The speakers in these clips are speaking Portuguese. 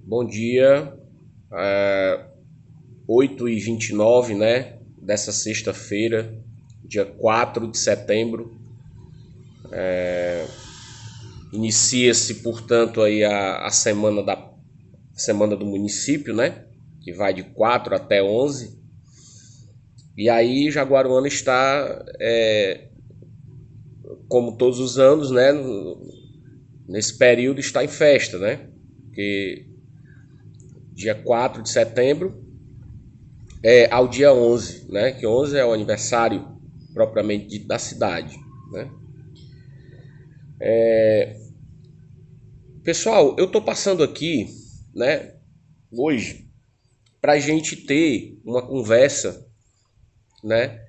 Bom dia, 8h29, né, dessa sexta-feira, dia 4 de setembro. Inicia-se, portanto, aí a semana do município, né, que vai de 4 até 11. E aí Jaguaruana está, como todos os anos, né, nesse período está em festa, né, porque dia 4 de setembro ao dia 11, né? Que 11 é o aniversário propriamente dito da cidade, né? Pessoal, eu tô passando aqui, né, hoje, para a gente ter uma conversa, né,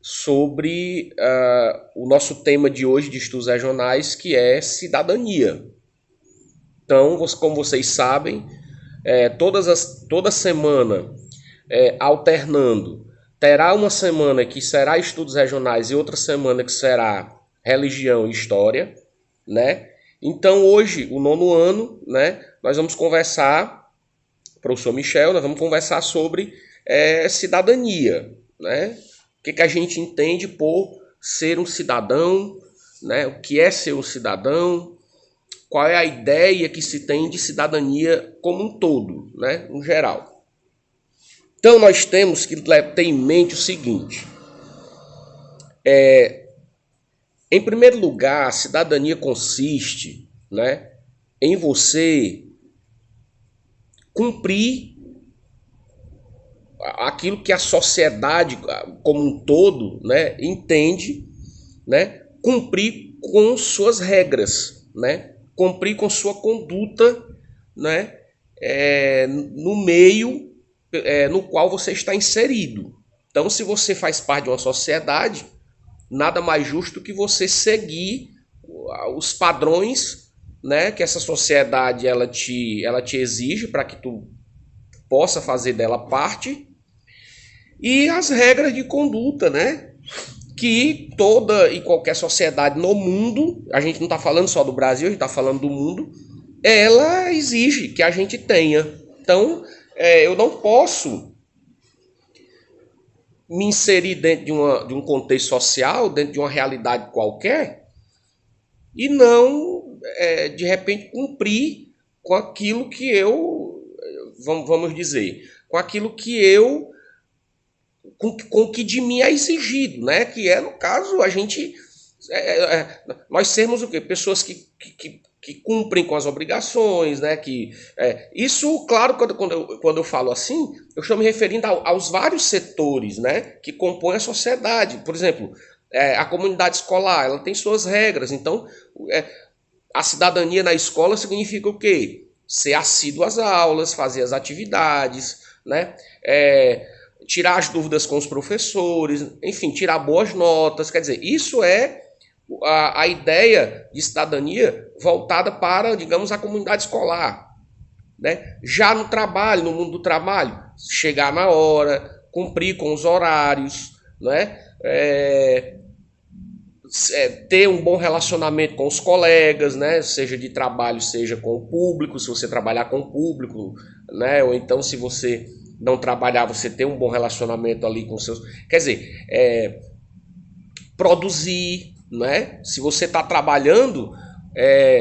sobre o nosso tema de hoje de estudos regionais, que é cidadania. Então, como vocês sabem, toda semana, alternando, terá uma semana que será estudos regionais e outra semana que será religião e história, né? Então hoje, o nono ano, né? Nós vamos conversar, professor Michel, nós vamos conversar sobre cidadania, né? O que a gente entende por ser um cidadão, né? O que é ser um cidadão? Qual é a ideia que se tem de cidadania como um todo, né? No geral. Então nós temos que ter em mente o seguinte: em primeiro lugar, a cidadania consiste, né, em você cumprir aquilo que a sociedade como um todo, né, entende, né, cumprir com suas regras, né, cumprir com sua conduta, né, no meio no qual você está inserido. Então, se você faz parte de uma sociedade, nada mais justo que você seguir os padrões, né, que essa sociedade ela te exige para que tu possa fazer dela parte, e as regras de conduta, né, que toda e qualquer sociedade no mundo, a gente não está falando só do Brasil, a gente está falando do mundo, ela exige que a gente tenha. Então, eu não posso me inserir dentro de um contexto social, dentro de uma realidade qualquer, e não, de repente, cumprir com aquilo que eu, vamos dizer, com aquilo que eu, com o que de mim é exigido, né? Que é, no caso, a gente, nós sermos o quê? Pessoas que cumprem com as obrigações, né? Isso, claro, quando eu falo assim, eu estou me referindo aos vários setores, né? Que compõem a sociedade. Por exemplo, a comunidade escolar, ela tem suas regras. Então, é, a cidadania na escola significa o quê? Ser assíduo às aulas, fazer as atividades, né? Tirar as dúvidas com os professores, enfim, tirar boas notas. Quer dizer, isso é a ideia de cidadania voltada para, digamos, a comunidade escolar. Né? Já no trabalho, no mundo do trabalho, chegar na hora, cumprir com os horários, né? Ter um bom relacionamento com os colegas, né? Seja de trabalho, seja com o público, se você trabalhar com o público, né? Ou então se você não trabalhar, você ter um bom relacionamento ali com seus. Quer dizer, produzir, né? Se você está trabalhando,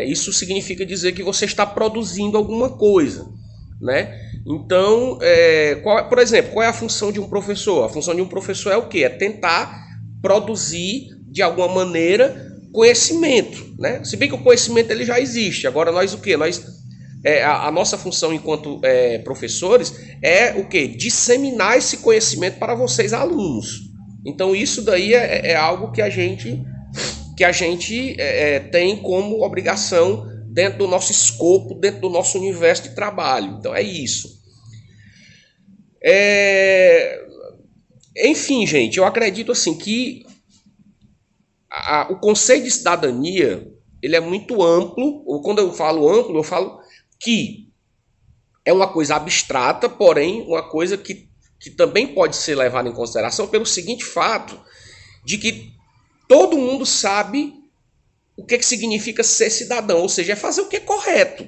isso significa dizer que você está produzindo alguma coisa, né? Então, por exemplo, qual é a função de um professor? A função de um professor é o quê? É tentar produzir de alguma maneira conhecimento, né? Se bem que o conhecimento ele já existe. Agora nós o quê? A nossa função enquanto professores é o quê? Disseminar esse conhecimento para vocês alunos. Então isso daí é algo que a gente tem como obrigação dentro do nosso escopo, dentro do nosso universo de trabalho. Então é isso. Enfim, gente, eu acredito assim que o conceito de cidadania ele é muito amplo. Ou quando eu falo amplo, eu falo que é uma coisa abstrata, porém uma coisa que também pode ser levada em consideração pelo seguinte fato de que todo mundo sabe o que significa ser cidadão, ou seja, é fazer o que é correto.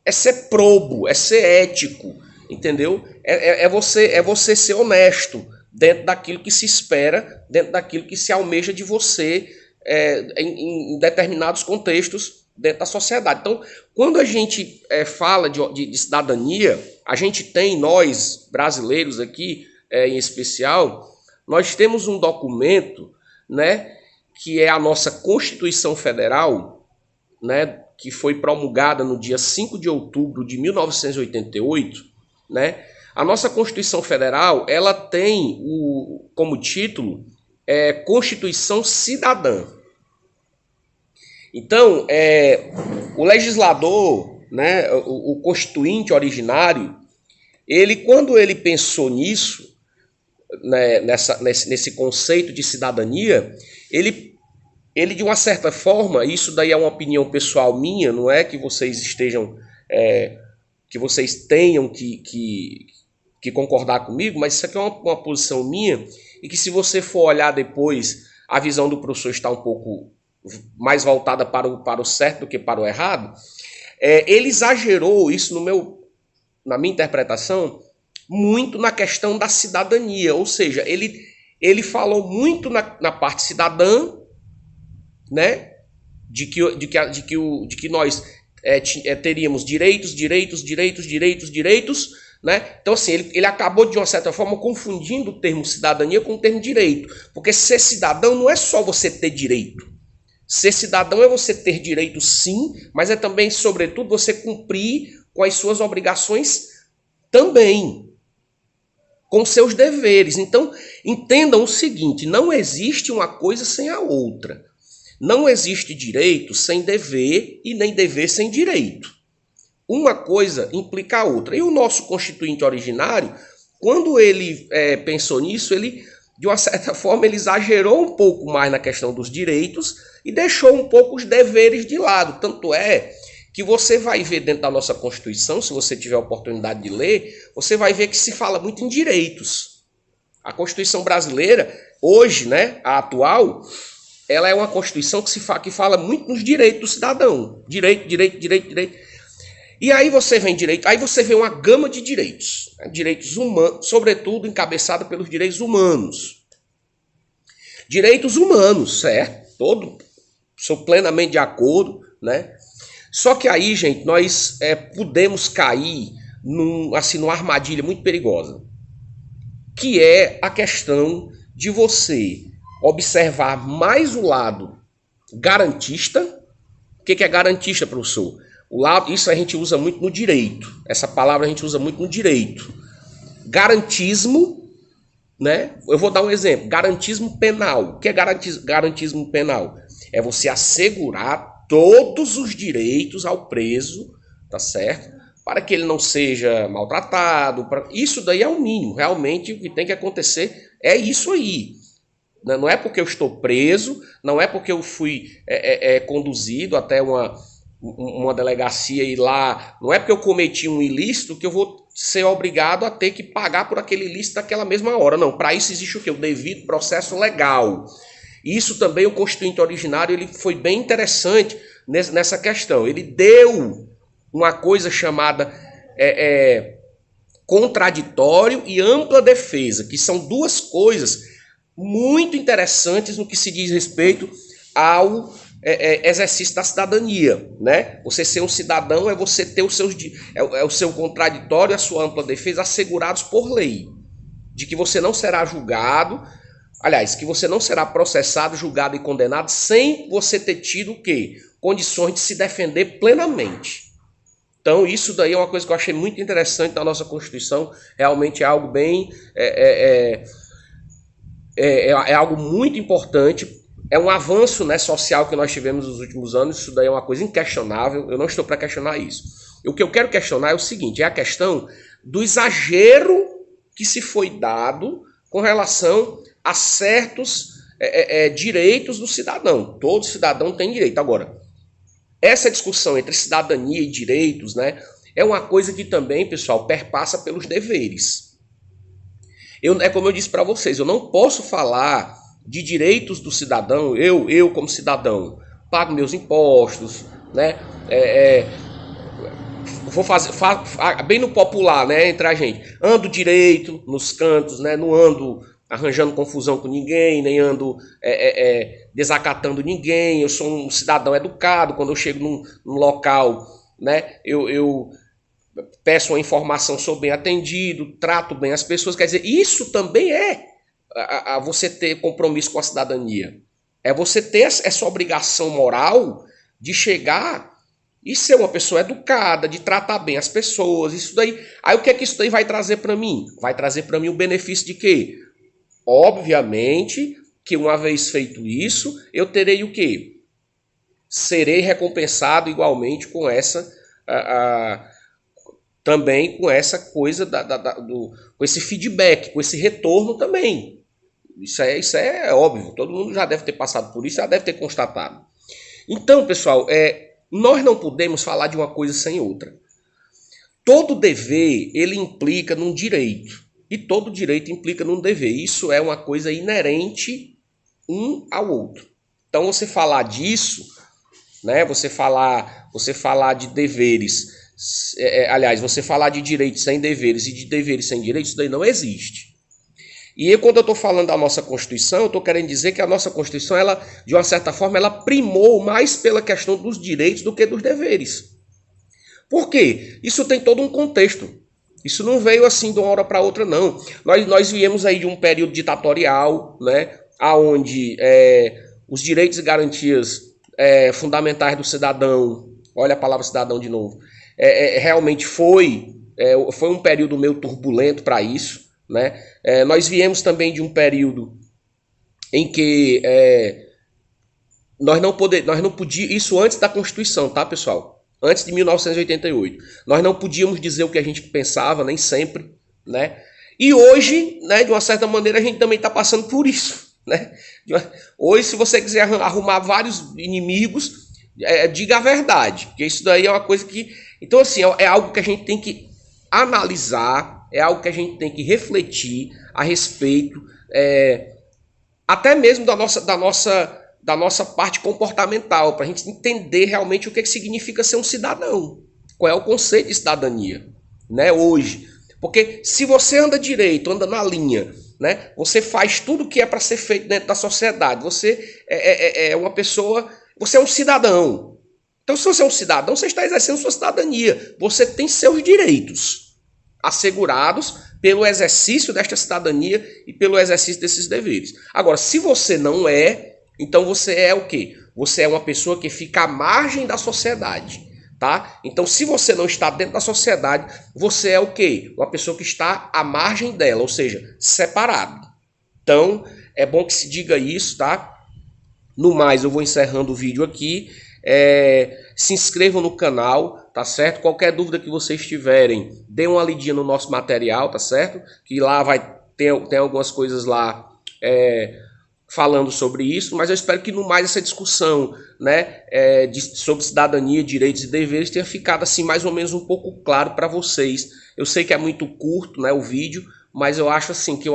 é ser probo, é ser ético, entendeu? É você ser honesto dentro daquilo que se espera, dentro daquilo que se almeja de você em determinados contextos dentro da sociedade. Então, quando a gente fala de cidadania, a gente tem, nós brasileiros aqui, em especial, nós temos um documento, né, que é a nossa Constituição Federal, né, que foi promulgada no dia 5 de outubro de 1988, né? A nossa Constituição Federal, ela tem como título Constituição Cidadã. Então, o legislador, né, o constituinte originário, quando ele pensou nisso, né, nesse conceito de cidadania, ele de uma certa forma, isso daí é uma opinião pessoal minha, não é que vocês estejam, que vocês tenham que concordar comigo, mas isso aqui é uma posição minha, e que se você for olhar depois, a visão do professor está um pouco mais voltada para o certo do que para o errado. Ele exagerou isso na minha interpretação, muito na questão da cidadania, ou seja, ele falou muito na parte cidadã, né, de que nós teríamos direitos, né? Então, assim, ele acabou, de uma certa forma, confundindo o termo cidadania com o termo direito. Porque ser cidadão não é só você ter direito. Ser cidadão é você ter direito, sim, mas é também, sobretudo, você cumprir com as suas obrigações também, com seus deveres. Então, entendam o seguinte, não existe uma coisa sem a outra. Não existe direito sem dever e nem dever sem direito. Uma coisa implica a outra. E o nosso constituinte originário, quando ele pensou nisso, ele, de uma certa forma, ele exagerou um pouco mais na questão dos direitos e deixou um pouco os deveres de lado. Tanto é que você vai ver dentro da nossa Constituição, se você tiver a oportunidade de ler, você vai ver que se fala muito em direitos. A Constituição brasileira, hoje, né, a atual, ela é uma Constituição que fala muito nos direitos do cidadão. Direito. E aí você vê uma gama de direitos. Né? Direitos humanos, sobretudo encabeçado pelos direitos humanos. Direitos humanos, certo? Sou plenamente de acordo, né? Só que aí, gente, nós podemos cair numa armadilha muito perigosa, que é a questão de você observar mais o lado garantista. O que é garantista, professor? Isso a gente usa muito no direito. Essa palavra a gente usa muito no direito. Garantismo, né? Eu vou dar um exemplo. Garantismo penal. O que é garantismo penal? É você assegurar todos os direitos ao preso, tá certo? Para que ele não seja maltratado. Isso daí é o mínimo. Realmente o que tem que acontecer é isso aí. Não é porque eu estou preso, não é porque eu fui conduzido até uma delegacia e lá, não é porque eu cometi um ilícito que eu vou ser obrigado a ter que pagar por aquele ilícito naquela mesma hora. Não, para isso existe o quê? O devido processo legal. Isso também o constituinte originário ele foi bem interessante nessa questão. Ele deu uma coisa chamada contraditório e ampla defesa, que são duas coisas muito interessantes no que se diz respeito ao exercício da cidadania, né? Você ser um cidadão é você ter o seu contraditório e a sua ampla defesa assegurados por lei, de que você não será julgado, aliás, que você não será processado, julgado e condenado sem você ter tido o quê? Condições de se defender plenamente. Então isso daí é uma coisa que eu achei muito interessante na nossa Constituição, realmente é algo bem... É algo muito importante, é um avanço, né, social que nós tivemos nos últimos anos, isso daí é uma coisa inquestionável, eu não estou para questionar isso. O que eu quero questionar é o seguinte, é a questão do exagero que se foi dado com relação a certos direitos do cidadão. Todo cidadão tem direito. Agora, essa discussão entre cidadania e direitos, né, é uma coisa que também, pessoal, perpassa pelos deveres. É como eu disse para vocês, eu não posso falar de direitos do cidadão, eu como cidadão, pago meus impostos, né? vou fazer bem no popular, né, entre a gente. Ando direito nos cantos, né, não ando arranjando confusão com ninguém, nem ando desacatando ninguém. Eu sou um cidadão educado. Quando eu chego num local, né, eu peço uma informação, sou bem atendido, trato bem as pessoas. Quer dizer, isso também é você ter compromisso com a cidadania. É você ter essa obrigação moral de chegar e ser uma pessoa educada, de tratar bem as pessoas. Isso daí. Aí o que é que isso daí vai trazer para mim? Vai trazer para mim o benefício de quê? Obviamente que uma vez feito isso, eu terei o quê? Serei recompensado igualmente com essa também com essa coisa com esse feedback, com esse retorno também. Isso é óbvio, todo mundo já deve ter passado por isso, já deve ter constatado. Então, pessoal, nós não podemos falar de uma coisa sem outra. Todo dever, ele implica num direito, e todo direito implica num dever. Isso é uma coisa inerente um ao outro. Então, você falar disso, né, você falar de deveres, aliás, você falar de direitos sem deveres e de deveres sem direitos, isso daí não existe. E quando eu estou falando da nossa Constituição, eu estou querendo dizer que a nossa Constituição, ela, de uma certa forma, ela primou mais pela questão dos direitos do que dos deveres. Por quê? Isso tem todo um contexto. Isso não veio assim de uma hora para outra, não. Nós viemos aí de um período ditatorial, né, onde os direitos e garantias fundamentais do cidadão, olha a palavra cidadão de novo, realmente foi um período meio turbulento para isso. Né? Nós viemos também de um período em que nós não podíamos, isso antes da Constituição, tá, pessoal? Antes de 1988. Nós não podíamos dizer o que a gente pensava, nem sempre, né? E hoje, né, de uma certa maneira, a gente também está passando por isso, né? Hoje, se você quiser arrumar vários inimigos, diga a verdade, porque isso daí é uma coisa que... Então, assim, é algo que a gente tem que analisar, é algo que a gente tem que refletir a respeito, até mesmo da nossa parte comportamental, para a gente entender realmente o que significa ser um cidadão. Qual é o conceito de cidadania, né, hoje. Porque se você anda direito, anda na linha, né, você faz tudo o que é para ser feito dentro da sociedade, você é uma pessoa, você é um cidadão. Então, se você é um cidadão, você está exercendo sua cidadania. Você tem seus direitos assegurados pelo exercício desta cidadania e pelo exercício desses deveres. Agora, se você não é, então você é o quê? Você é uma pessoa que fica à margem da sociedade, tá? Então, se você não está dentro da sociedade, você é o quê? Uma pessoa que está à margem dela, ou seja, separado. Então, é bom que se diga isso, tá? No mais, eu vou encerrando o vídeo aqui. Se inscrevam no canal, tá certo? Qualquer dúvida que vocês tiverem, dê uma lidinha no nosso material, tá certo? Que lá tem algumas coisas lá falando sobre isso, mas eu espero que no mais essa discussão, né, sobre cidadania, direitos e deveres tenha ficado assim mais ou menos um pouco claro para vocês. Eu sei que é muito curto, né, o vídeo, mas eu acho assim que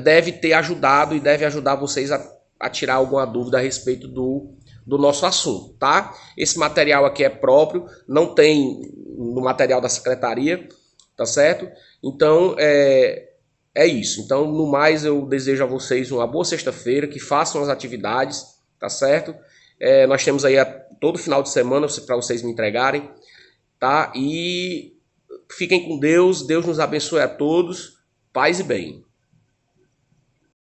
deve ter ajudado e deve ajudar vocês a tirar alguma dúvida a respeito do nosso assunto, tá? Esse material aqui é próprio, não tem no material da secretaria, tá certo? Então, é isso. Então, no mais, eu desejo a vocês uma boa sexta-feira, que façam as atividades, tá certo? Nós temos aí todo final de semana para vocês me entregarem, tá? E fiquem com Deus, Deus nos abençoe a todos, paz e bem.